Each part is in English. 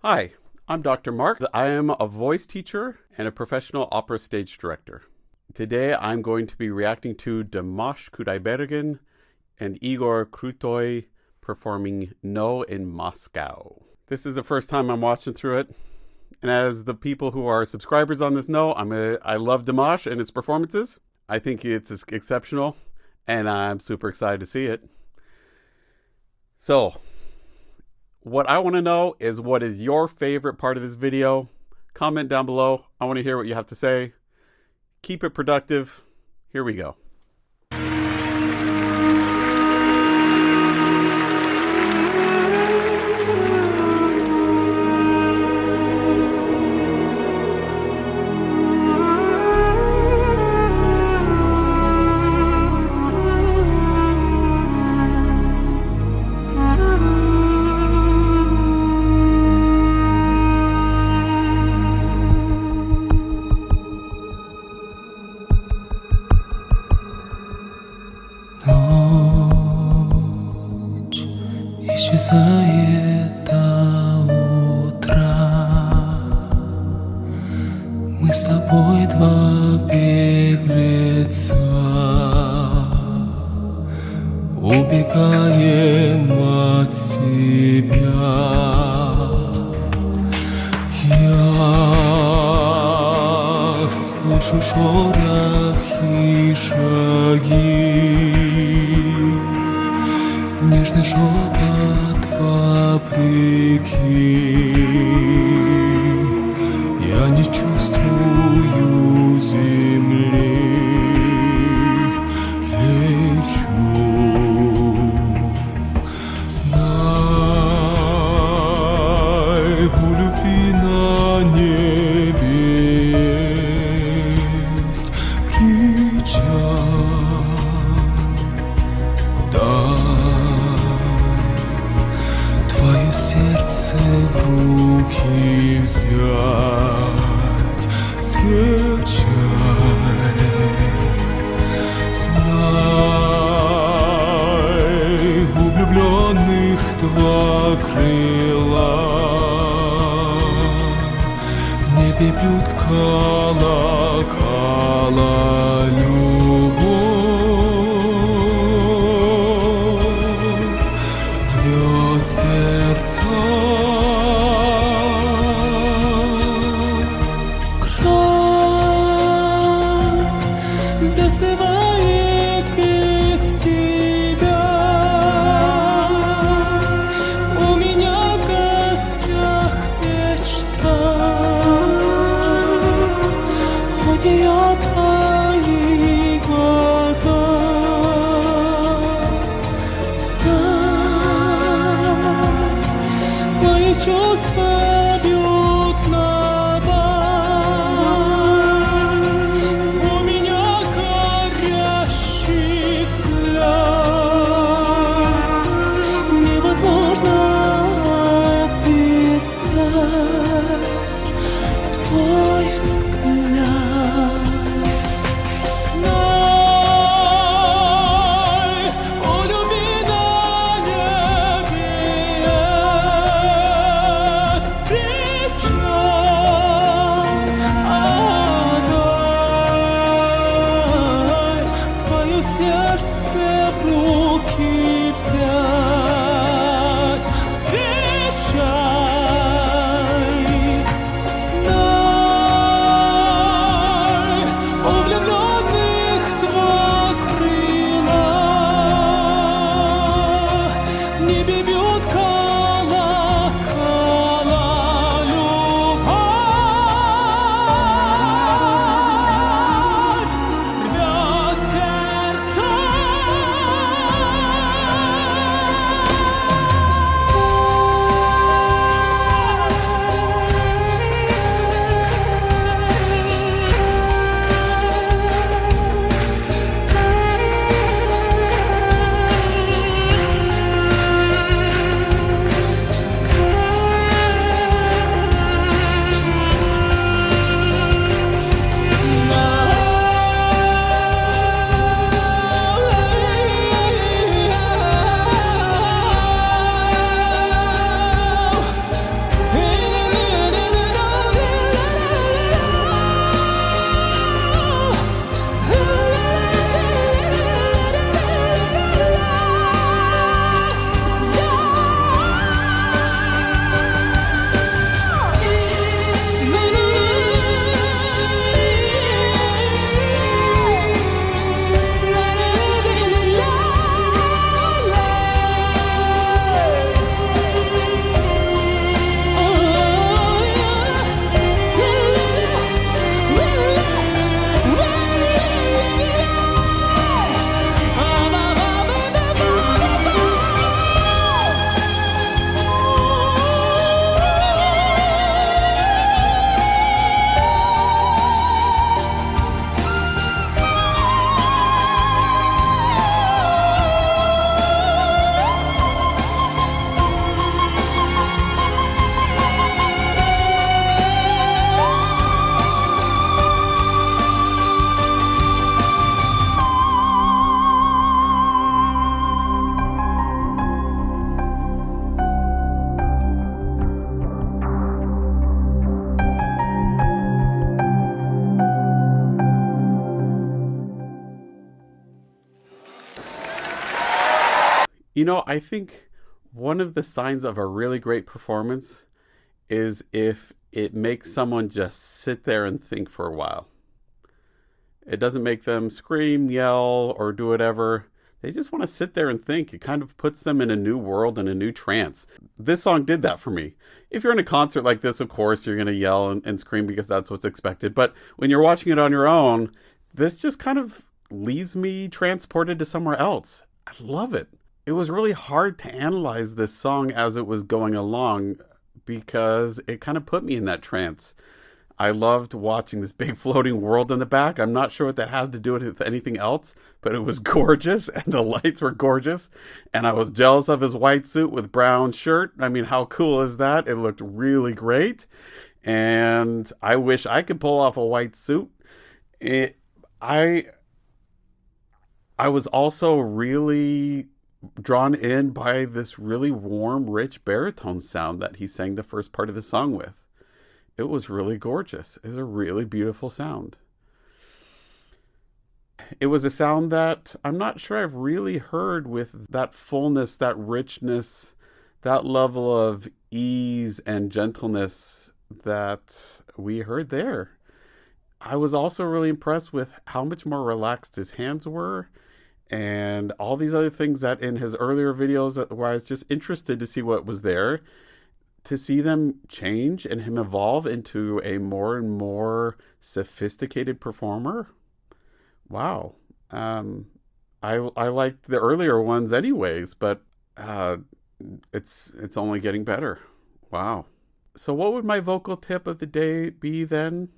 Hi, I'm Dr. Marc. I am a voice teacher and a professional opera stage director. Today I'm going to be reacting to Dimash Kudaibergen and Igor Krutoy performing No in Moscow. This is the first time I'm watching through it. And as the people who are subscribers on this know, I love Dimash and his performances. I think it's exceptional and I'm super excited to see it. So, what I want to know is, what is your favorite part of this video? Comment down below. I want to hear what you have to say. Keep it productive. Here we go. Ночь исчезает до утра. Мы с тобой два беглеца, убегаем от себя. Я слышу шорохи, шаги, нежный шепот вопреки. Я не чувствую земли, лечу. Знай, у любви на небе есть кричат. Твое сердце в руки взять, скачай. Знай, у влюбленных два крыла, в небе бьют колокола. Любовь рвет сердца. Край засыпает без тебя. У меня в гостях мечта, у нее твои глаза. Мои чувства бьют в набат. У меня горящий взгляд, невозможно описать твой взгляд. Знай, у любви на небе есть I think one of the signs of a really great performance is if it makes someone just sit there and think for a while. It doesn't make them scream, yell, or do whatever. They just want to sit there and think. It kind of puts them in a new world and a new trance. This song did that for me. If you're in a concert like this, of course, you're going to yell and scream because that's what's expected. But when you're watching it on your own, this just kind of leaves me transported to somewhere else. I love it. It was really hard to analyze this song as it was going along because it kind of put me in that trance. I loved watching this big floating world in the back. I'm not sure what that had to do with anything else, but it was gorgeous and the lights were gorgeous. And I was jealous of his white suit with brown shirt. I mean, how cool is that? It looked really great. And I wish I could pull off a white suit. I was also really drawn in by this really warm, rich baritone sound that he sang the first part of the song with. It was really gorgeous. It was a really beautiful sound. It was a sound that I'm not sure I've really heard with that fullness, that richness, that level of ease and gentleness that we heard there. I was also really impressed with how much more relaxed his hands were and all these other things that in his earlier videos where I was just interested to see what was there. To see them change and him evolve into a more and more sophisticated performer. Wow. I liked the earlier ones anyways, but it's only getting better. Wow. So what would my vocal tip of the day be then?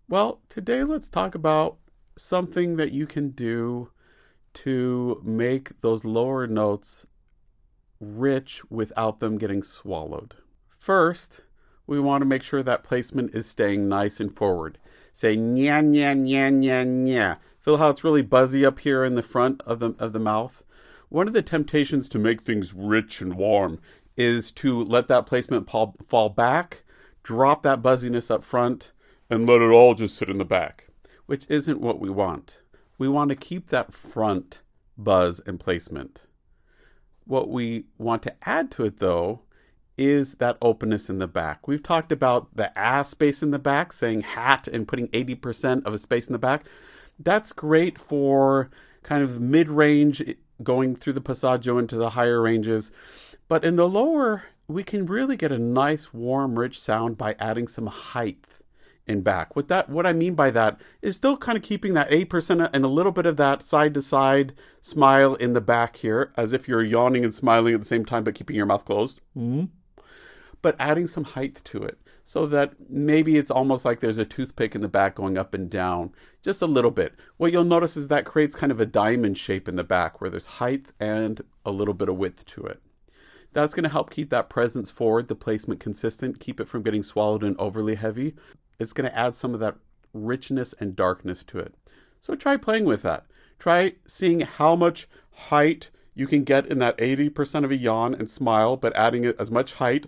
Well, today let's talk about something that you can do to make those lower notes rich without them getting swallowed. First, we want to make sure that placement is staying nice and forward. Say nya nya nya nya nya. Feel how it's really buzzy up here in the front of the mouth. One of the temptations to make things rich and warm is to let that placement fall back, drop that buzziness up front, and let it all just sit in the back, which isn't what we want. We want to keep that front buzz and placement. What we want to add to it, though, is that openness in the back. We've talked about the space in the back, saying hat and putting 80% of a space in the back. That's great for kind of mid-range, going through the passaggio into the higher ranges. But in the lower, we can really get a nice, warm, rich sound by adding some height in back. What I mean by that is still kind of keeping that 8% and a little bit of that side-to-side smile in the back here, as if you're yawning and smiling at the same time, but keeping your mouth closed. But adding some height to it so that maybe it's almost like there's a toothpick in the back going up and down, just a little bit. What you'll notice is that creates kind of a diamond shape in the back where there's height and a little bit of width to it. That's going to help keep that presence forward, the placement consistent, keep it from getting swallowed and overly heavy. It's going to add some of that richness and darkness to it. So try playing with that. Try seeing how much height you can get in that 80% of a yawn and smile, but adding it as much height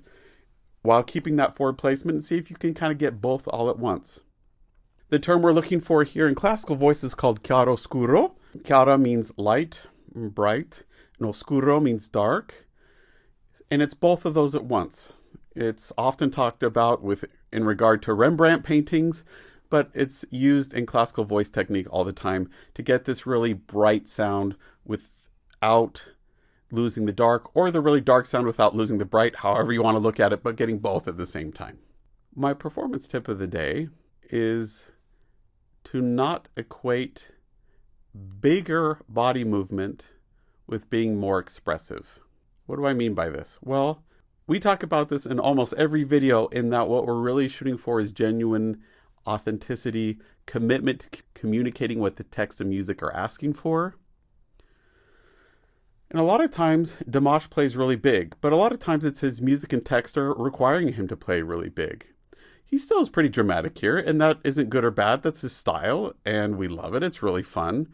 while keeping that forward placement, and see if you can kind of get both all at once. The term we're looking for here in classical voice is called chiaroscuro. Chiara means light, bright, and oscuro means dark. And it's both of those at once. It's often talked about in regard to Rembrandt paintings, but it's used in classical voice technique all the time to get this really bright sound without losing the dark, or the really dark sound without losing the bright, however you want to look at it, but getting both at the same time. My performance tip of the day is to not equate bigger body movement with being more expressive. What do I mean by this? Well, we talk about this in almost every video, in that what we're really shooting for is genuine authenticity, commitment to communicating what the text and music are asking for. And a lot of times, Dimash plays really big, but a lot of times it's his music and text are requiring him to play really big. He still is pretty dramatic here, and that isn't good or bad. That's his style, and we love it. It's really fun.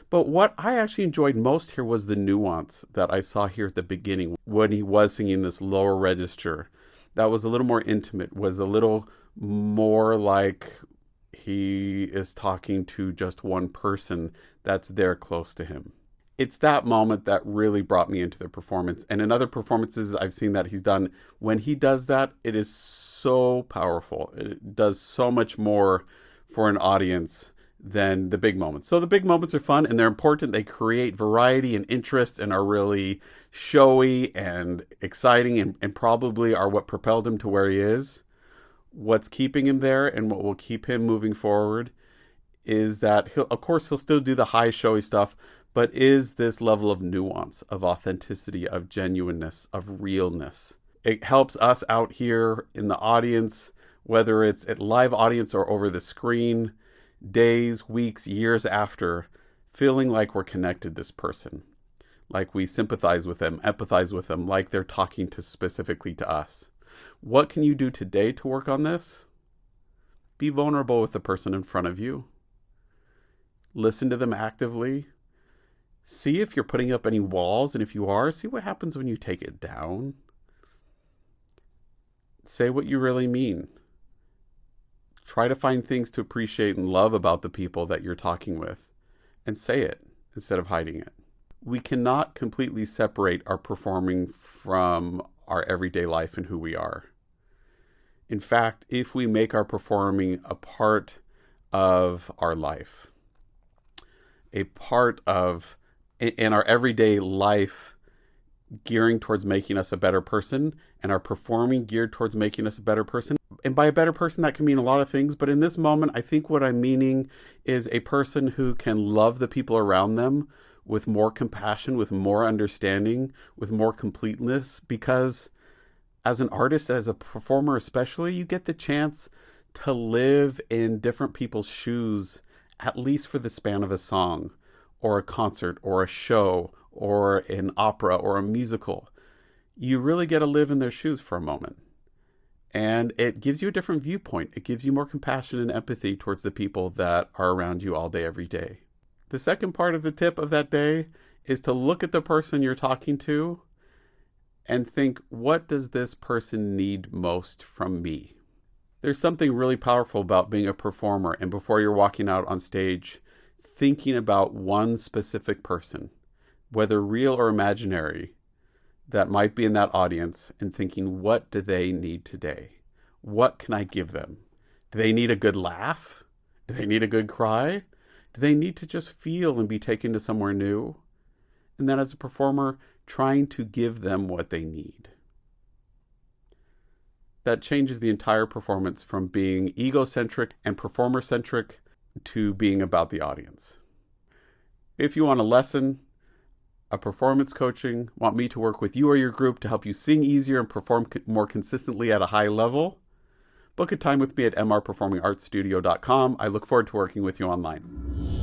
But what I actually enjoyed most here was the nuance that I saw here at the beginning when he was singing this lower register. That was a little more intimate, was a little more like he is talking to just one person that's there close to him. It's that moment that really brought me into the performance. And in other performances I've seen that he's done, when he does that, it is so powerful. It does so much more for an audience than the big moments. So the big moments are fun and they're important. They create variety and interest and are really showy and exciting and probably are what propelled him to where he is. What's keeping him there and what will keep him moving forward is that he'll still do the high showy stuff, but is this level of nuance, of authenticity, of genuineness, of realness. It helps us out here in the audience, whether it's at live audience or over the screen, days, weeks, years after, feeling like we're connected to this person, like we sympathize with them, empathize with them, like they're talking to specifically to us. What can you do today to work on this? Be vulnerable with the person in front of you. Listen to them actively. See if you're putting up any walls, and if you are, see what happens when you take it down. Say what you really mean. Try to find things to appreciate and love about the people that you're talking with, and say it instead of hiding it. We cannot completely separate our performing from our everyday life and who we are. In fact, if we make our performing a part of our life, a part of in our everyday life gearing towards making us a better person, and our performing geared towards making us a better person. And by a better person, that can mean a lot of things. But in this moment, I think what I'm meaning is a person who can love the people around them with more compassion, with more understanding, with more completeness. Because as an artist, as a performer especially, you get the chance to live in different people's shoes, at least for the span of a song, or a concert, or a show, or an opera, or a musical. You really get to live in their shoes for a moment. And it gives you a different viewpoint. It gives you more compassion and empathy towards the people that are around you all day, every day. The second part of the tip of that day is to look at the person you're talking to and think, what does this person need most from me? There's something really powerful about being a performer, and before you're walking out on stage, thinking about one specific person, whether real or imaginary, that might be in that audience, and thinking, what do they need today? What can I give them? Do they need a good laugh? Do they need a good cry? Do they need to just feel and be taken to somewhere new? And then as a performer, trying to give them what they need. That changes the entire performance from being egocentric and performer-centric to being about the audience. If you want a lesson, a performance coaching, want me to work with you or your group to help you sing easier and perform more consistently at a high level, book a time with me at mrperformingartsstudio.com. I look forward to working with you online.